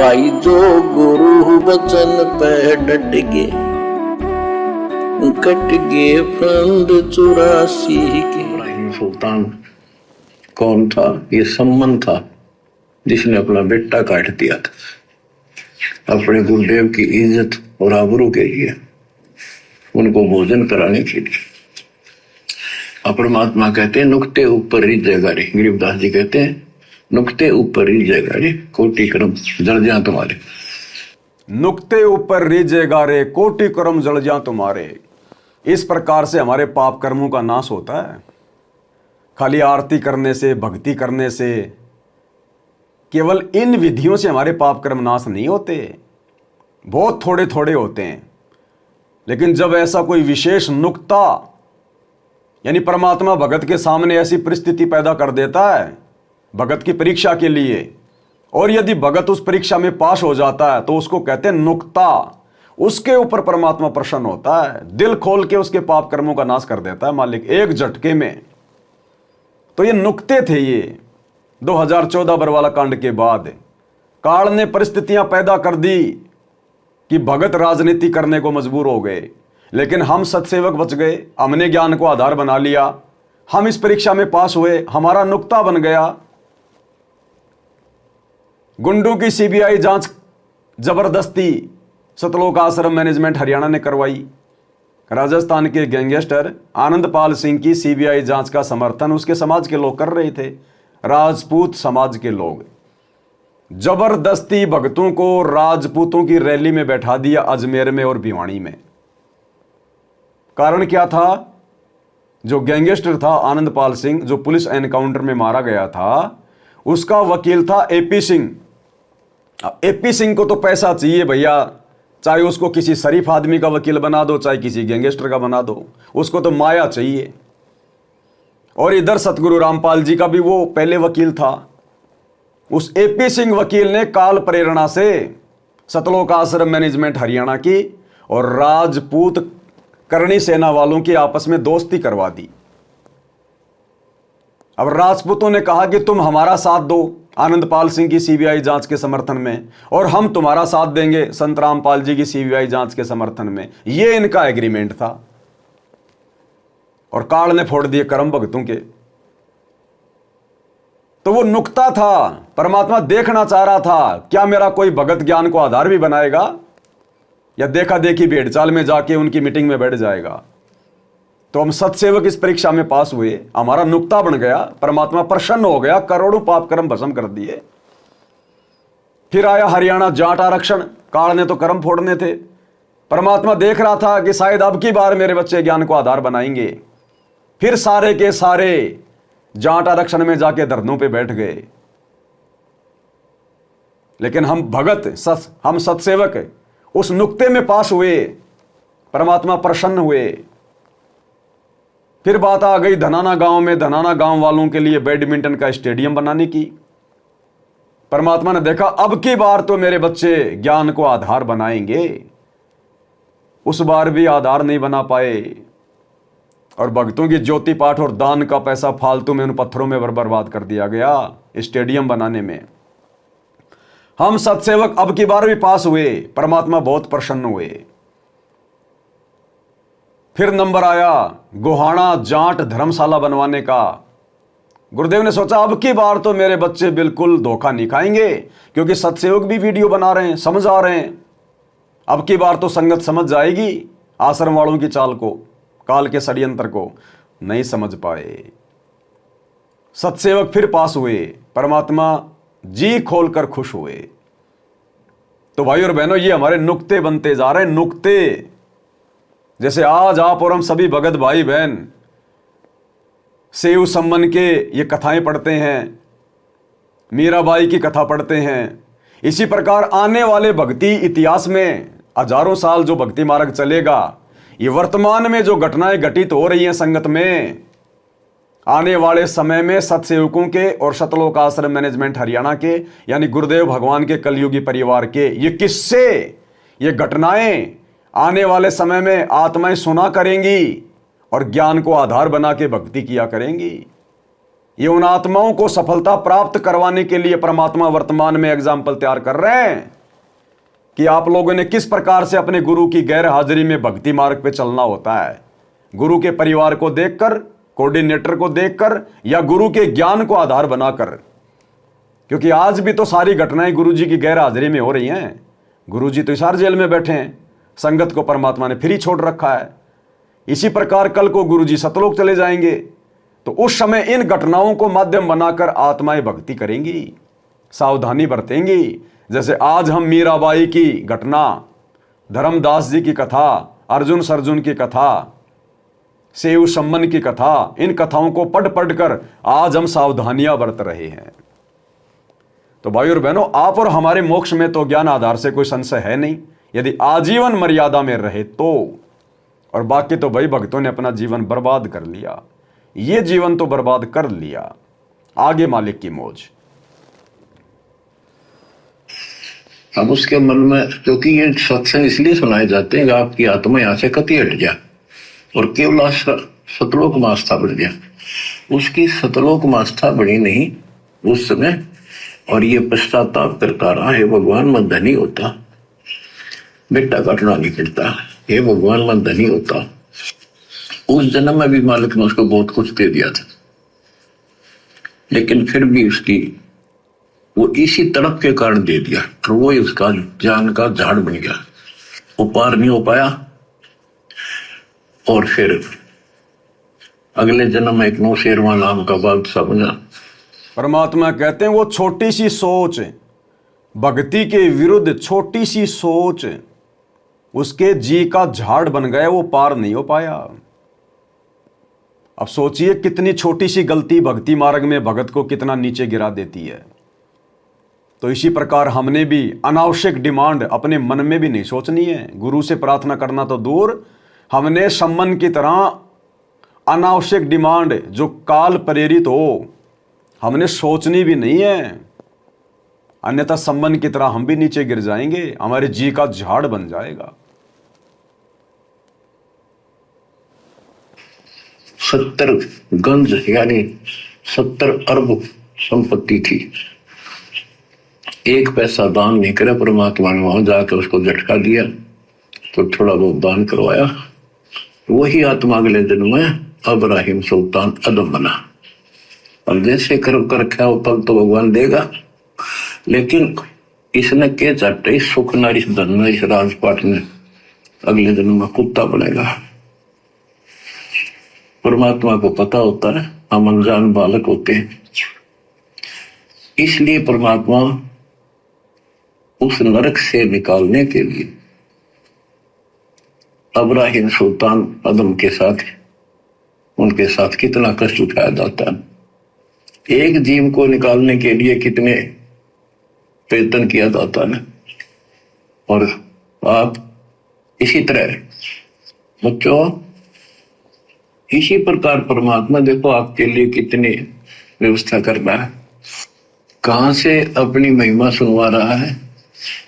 भाई जो गुरु वचन पे डट गे, कट गे फंद 84 के। इब्राहिम सुल्तान कौन था? ये सम्मन था जिसने अपना बेटा काट दिया था अपने गुरुदेव की इज्जत और आबरू के लिए, उनको भोजन कराने के लिए। परमात्मा कहते हैं नुक्ते ऊपर रिझेगा रे, गरीबदास जी कहते हैं नुक्ते ऊपर रिझेगा रे कोटि कर्म जल जा तुम्हारे। नुक्ते ऊपर रिझेगा रे कोटि कर्म जल जा तुम्हारे। इस प्रकार से हमारे पाप कर्मों का नाश होता है। खाली आरती करने से, भक्ति करने से, केवल इन विधियों से हमारे पाप कर्म नाश नहीं होते, बहुत थोड़े थोड़े होते हैं। लेकिन जब ऐसा कोई विशेष नुक्ता यानी परमात्मा भगत के सामने ऐसी परिस्थिति पैदा कर देता है भगत की परीक्षा के लिए, और यदि भगत उस परीक्षा में पास हो जाता है तो उसको कहते हैं नुक्ता। उसके ऊपर परमात्मा प्रसन्न होता है, दिल खोल के उसके पाप कर्मों का नाश कर देता है मालिक एक झटके में। तो ये नुक्ते थे। ये 2014 बरवाला कांड के बाद काल ने परिस्थितियां पैदा कर दी कि भगत राजनीति करने को मजबूर हो गए, लेकिन हम सत्सेवक बच गए। हमने ज्ञान को आधार बना लिया, हम इस परीक्षा में पास हुए, हमारा नुक्ता बन गया। गुंडों की सीबीआई जांच जबरदस्ती सतलोक आश्रम मैनेजमेंट हरियाणा ने करवाई। राजस्थान के गैंगस्टर आनंदपाल सिंह की सीबीआई जांच का समर्थन उसके समाज के लोग कर रहे थे, राजपूत समाज के लोग। जबरदस्ती भक्तों को राजपूतों की रैली में बैठा दिया अजमेर में और भिवानी में। कारण क्या था? जो गैंगस्टर था आनंदपाल सिंह, जो पुलिस एनकाउंटर में मारा गया था, उसका वकील था एपी सिंह। एपी सिंह को तो पैसा चाहिए भैया, चाहे उसको किसी शरीफ आदमी का वकील बना दो, चाहे किसी गैंगस्टर का बना दो, उसको तो माया चाहिए। और इधर सतगुरु रामपाल जी का भी वो पहले वकील था। उस एपी सिंह वकील ने काल प्रेरणा से सतलोक आश्रम मैनेजमेंट हरियाणा की और राजपूत करणी सेना वालों की आपस में दोस्ती करवा दी। अब राजपूतों ने कहा कि तुम हमारा साथ दो आनंदपाल सिंह की सीबीआई जांच के समर्थन में, और हम तुम्हारा साथ देंगे संत रामपाल जी की सीबीआई जांच के समर्थन में। यह इनका एग्रीमेंट था। और काल ने फोड़ दिए करम भक्तों के। तो वो नुक्ता था। परमात्मा देखना चाह रहा था, क्या मेरा कोई भगत ज्ञान को आधार भी बनाएगा, या देखा देखी भेड़ चाल में जाके उनकी मीटिंग में बैठ जाएगा। तो हम सत्सेवक इस परीक्षा में पास हुए, हमारा नुक्ता बन गया, परमात्मा प्रसन्न हो गया, करोड़ों पाप कर्म भस्म कर दिए। फिर आया हरियाणा जाट आरक्षण। काल ने तो कर्म फोड़ने थे। परमात्मा देख रहा था कि शायद अब की बार मेरे बच्चे ज्ञान को आधार बनाएंगे। फिर सारे के सारे जाट आरक्षण में जाके धरनों पे बैठ गए। लेकिन हम भगत, हम सत्सेवक उस नुक्ते में पास हुए, परमात्मा प्रसन्न हुए। फिर बात आ गई धनाना गांव में, धनाना गांव वालों के लिए बैडमिंटन का स्टेडियम बनाने की। परमात्मा ने देखा अब की बार तो मेरे बच्चे ज्ञान को आधार बनाएंगे। उस बार भी आधार नहीं बना पाए, और भक्तों की ज्योति पाठ और दान का पैसा फालतू में उन पत्थरों में बर्बाद कर दिया गया स्टेडियम बनाने में। हम सत्सेवक अब की बार भी पास हुए, परमात्मा बहुत प्रसन्न हुए। फिर नंबर आया गोहाना जाट धर्मशाला बनवाने का। गुरुदेव ने सोचा अब की बार तो मेरे बच्चे बिल्कुल धोखा नहीं खाएंगे, क्योंकि सत्सेवक भी वीडियो बना रहे हैं, समझ आ रहे हैं। अब की बार तो संगत समझ जाएगी आश्रम वालों की चाल को, काल के षड्यंत्र को। नहीं समझ पाए। सत्सेवक फिर पास हुए, परमात्मा जी खोलकर खुश हुए। तो भाई और बहनों, ये हमारे नुक्ते बनते जा रहे हैं। नुक्ते जैसे आज आप और हम सभी भगत भाई बहन सेव सम्मन के ये कथाएं पढ़ते हैं, मीराबाई की कथा पढ़ते हैं, इसी प्रकार आने वाले भक्ति इतिहास में हजारों साल जो भक्ति मार्ग चलेगा, ये वर्तमान में जो घटनाएं घटित हो रही हैं संगत में, आने वाले समय में सत्सेवकों के और सतलोक आश्रम मैनेजमेंट हरियाणा के यानी गुरुदेव भगवान के कलयुगी परिवार के ये किस्से, ये घटनाएं आने वाले समय में आत्माएं सुना करेंगी और ज्ञान को आधार बना के भक्ति किया करेंगी। ये उन आत्माओं को सफलता प्राप्त करवाने के लिए परमात्मा वर्तमान में एग्जाम्पल तैयार कर रहे हैं कि आप लोगों ने किस प्रकार से अपने गुरु की गैर हाजिरी में भक्ति मार्ग पे चलना होता है। गुरु के परिवार को देखकर, कोऑर्डिनेटर को देखकर, या गुरु के ज्ञान को आधार बनाकर। क्योंकि आज भी तो सारी घटनाएं गुरु जी की गैर हाजिरी में हो रही हैं। गुरु जी तो हिसार जेल में बैठे हैं, संगत को परमात्मा ने फ्री छोड़ रखा है। इसी प्रकार कल को गुरु जी सतलोक चले जाएंगे, तो उस समय इन घटनाओं को माध्यम बनाकर आत्माएं भक्ति करेंगी, सावधानी बरतेंगी। जैसे आज हम मीराबाई की घटना, धर्मदास जी की कथा, अर्जुन सर्जुन की कथा, सेव सम्मन की कथा, इन कथाओं को पढ़ पढ़कर आज हम सावधानियां बरत रहे हैं। तो भाई और बहनों, आप और हमारे मोक्ष में तो ज्ञान आधार से कोई संशय है नहीं, यदि आजीवन मर्यादा में रहे तो। और बाकी तो भाई भक्तों ने अपना जीवन बर्बाद कर लिया, ये जीवन तो बर्बाद कर लिया, आगे मालिक की मौज। अब उसके मन में, क्योंकि ये सत्संग इसलिए सुनाए जाते हैं कि आपकी आत्मा यहां से कति हट जाए और केवल सतलोक में आस्था बढ़ जाए। उसकी सतलोक में आस्था बढ़ी नहीं उस समय, और ये पश्चाताप करता रहा, हे भगवान मैं धनी होता, बेटा काटना नहीं पड़ता, हे भगवान मैं धनी होता। उस जन्म में भी मालिक ने उसको बहुत कुछ दे दिया था, लेकिन फिर भी उसकी वो इसी तड़प के कारण दे दिया, तो वो उसका जान का झाड़ बन गया, वो पार नहीं हो पाया। और फिर अगले जन्म में एक नौशेरवा नाम का बादशाह बना। परमात्मा कहते हैं वो छोटी सी सोच, भक्ति के विरुद्ध छोटी सी सोच उसके जी का झाड़ बन गया, वो पार नहीं हो पाया। अब सोचिए कितनी छोटी सी गलती भक्ति मार्ग में भगत को कितना नीचे गिरा देती है। तो इसी प्रकार हमने भी अनावश्यक डिमांड अपने मन में भी नहीं सोचनी है। गुरु से प्रार्थना करना तो दूर, हमने सम्मन की तरह अनावश्यक डिमांड जो काल प्रेरित हो हमने सोचनी भी नहीं है, अन्यथा सम्मन की तरह हम भी नीचे गिर जाएंगे, हमारे जी का झाड़ बन जाएगा। 70 गंज यानी 70 अरब संपत्ति थी, एक पैसा दान नहीं करे परमात्मा ने। वहां जाकर उसको झटका दिया तो थोड़ा बहुत दान करवाया, वही आत्मा अगले दिन में अब्राहिम सुल्तान अदम बना। अब जैसे कर्म कर रखा वो फल तो भगवान देगा, लेकिन इसने के चाटे सुख न इस धन न इस राजपाट ने अगले दिन में कुत्ता बनेगा। परमात्मा को पता होता है हम अनजान बालक होते हैं, इसलिए परमात्मा उस नरक से निकालने के लिए अब्राहिम सुल्तान अदम के साथ, उनके साथ कितना कष्ट उठाया जाता है। एक जीव को निकालने के लिए कितने प्रयत्न किया जाता है। और आप इसी तरह बच्चों, इसी प्रकार परमात्मा देखो आपके लिए कितनी व्यवस्था कर रहा है, कहां से अपनी महिमा सुनवा रहा है,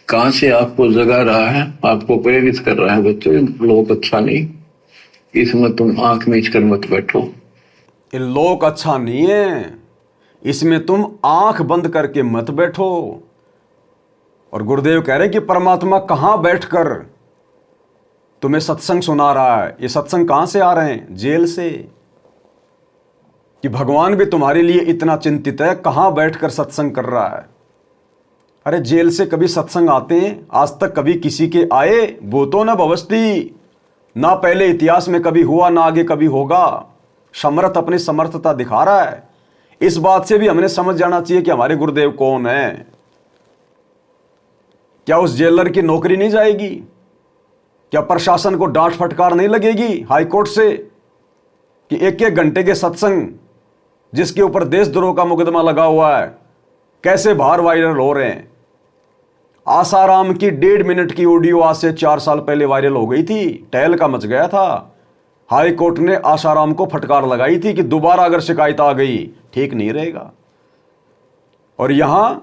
कहां से आपको जगा रहा है, आपको प्रेरित कर रहा है। बच्चों लोक अच्छा नहीं, इसमें तुम आंख मीच कर मत बैठो। ये लोक अच्छा नहीं है, इसमें तुम आंख बंद करके मत बैठो। और गुरुदेव कह रहे कि परमात्मा कहां बैठकर तुम्हें सत्संग सुना रहा है। ये सत्संग कहां से आ रहे हैं? जेल से। कि भगवान भी तुम्हारे लिए इतना चिंतित है, कहां बैठकर सत्संग कर रहा है। अरे जेल से कभी सत्संग आते हैं? आज तक कभी किसी के आए? भूतो न भवस्ति, ना पहले इतिहास में कभी हुआ ना आगे कभी होगा। समर्थ अपनी समर्थता दिखा रहा है। इस बात से भी हमने समझ जाना चाहिए कि हमारे गुरुदेव कौन है। क्या उस जेलर की नौकरी नहीं जाएगी? क्या प्रशासन को डांट फटकार नहीं लगेगी हाई कोर्ट से कि एक एक घंटे के सत्संग जिसके ऊपर देशद्रोह का मुकदमा लगा हुआ है कैसे बाहर वायरल हो रहे हैं? आसाराम की 1.5 मिनट की ऑडियो आज से 4 साल पहले वायरल हो गई थी, टहल का मच गया था। हाई कोर्ट ने आसाराम को फटकार लगाई थी कि दोबारा अगर शिकायत आ गई ठीक नहीं रहेगा। और यहां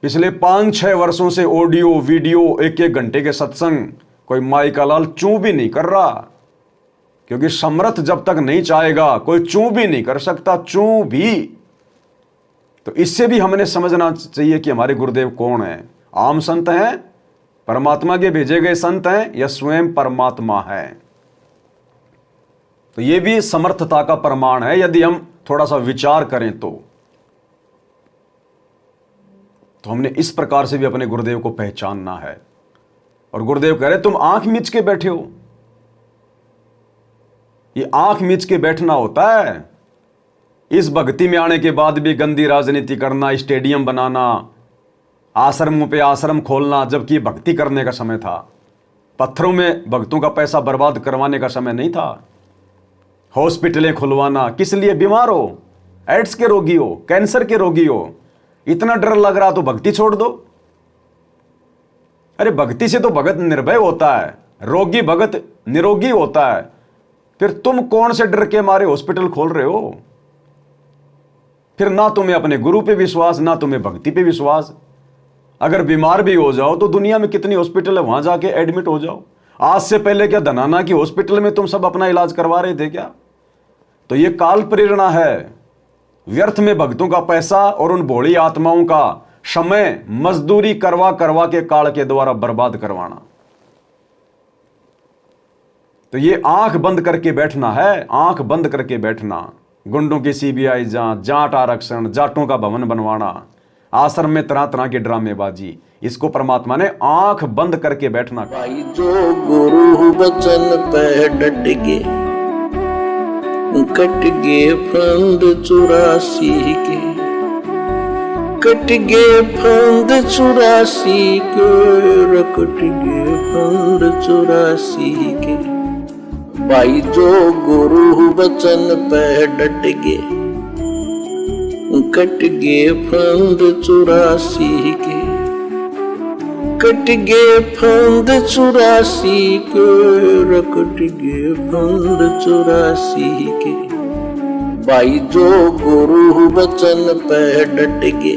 पिछले 5-6 वर्षों से ऑडियो वीडियो एक एक घंटे के सत्संग, कोई माई का लाल चूं भी नहीं कर रहा। क्योंकि समर्थ जब तक नहीं चाहेगा कोई चूं भी नहीं कर सकता, चूं भी। तो इससे भी हमने समझना चाहिए कि हमारे गुरुदेव कौन है। आम संत हैं, परमात्मा के भेजे गए संत हैं, या स्वयं परमात्मा है। तो यह भी समर्थता का प्रमाण है यदि हम थोड़ा सा विचार करें तो हमने इस प्रकार से भी अपने गुरुदेव को पहचानना है। और गुरुदेव कह रहे तुम आंख मीच के बैठे हो। ये आंख मीच के बैठना होता है। इस भक्ति में आने के बाद भी गंदी राजनीति करना, स्टेडियम बनाना, आश्रमों पे आश्रम खोलना, जबकि भक्ति करने का समय था। पत्थरों में भक्तों का पैसा बर्बाद करवाने का समय नहीं था। हॉस्पिटलें खुलवाना, किस लिए? बीमार हो, एड्स के रोगी हो, कैंसर के रोगी हो, इतना डर लग रहा तो भक्ति छोड़ दो। अरे भक्ति से तो भगत निर्भय होता है, रोगी भगत निरोगी होता है। फिर तुम कौन से डर के मारे हॉस्पिटल खोल रहे हो? फिर ना तुम्हें अपने गुरु पे विश्वास, ना तुम्हें भक्ति पे विश्वास। अगर बीमार भी हो जाओ तो दुनिया में कितनी हॉस्पिटल है, वहां जाके एडमिट हो जाओ। आज से पहले क्या धनाना की हॉस्पिटल में तुम सब अपना इलाज करवा रहे थे क्या? तो ये काल प्रेरणा है। व्यर्थ में भक्तों का पैसा और उन भोली आत्माओं का समय मजदूरी करवा करवा के काल के द्वारा बर्बाद करवाना। तो ये आंख बंद करके बैठना है, आंख बंद करके बैठना। गुंडों की सीबीआई जांच, जाट आरक्षण, जाटों का भवन बनवाना, आश्रम में तरह तरह की ड्रामेबाजी, इसको परमात्मा ने आंख बंद करके बैठना कहा। भाई जो गुरु वचन पे डट के, कट गए फंद 84 के, कट गए फंद 84 के, कट गए फंद 84 के। भाई जो गुरु वचन पे डट के, कट गए फंद 84 के, कट गए फंद 84 के, कट गए फंद 84 के। भाई जो गुरु वचन पे डट के,